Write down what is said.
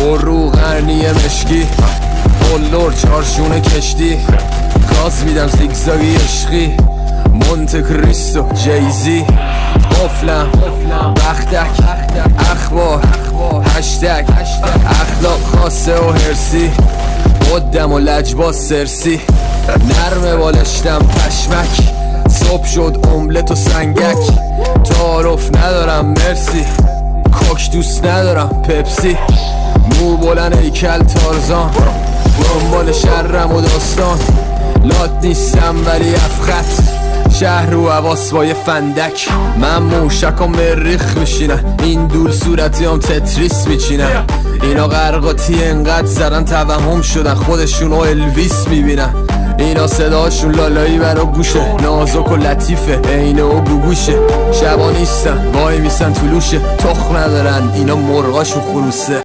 پر روغنی مشکی، بلور چارشون کشتی، گاز میدم زیگزاگی عشقی، مونت کریستو جیزی، قفلم بختک اخبار هشتگ اخلاق خاصه و هرسی، قدم و لجباز سرسی، نرمه بالشتم پشمک، صبح شد املت و سنگک، تعارف ندارم مرسی، کوک دوست ندارم پپسی، مو بلند هیکل تارزان، دنبال شرم و داستان، لات نیستم ولی افخت، شهر رو حواس با یه فندک، من موشک و مریخ میشینن، این دول صورتی هم تتریس میچینن، اینا غرقاتی انقدر زدن توهم شدن خودشونو الویس میبینن، اینا صداشون لالایی برا گوشه، نازک و لطیفه عینه و گوگوشه، شبا نیستن وای میسن طلوشه، تخم ندارن اینا مرغاشون خروسه.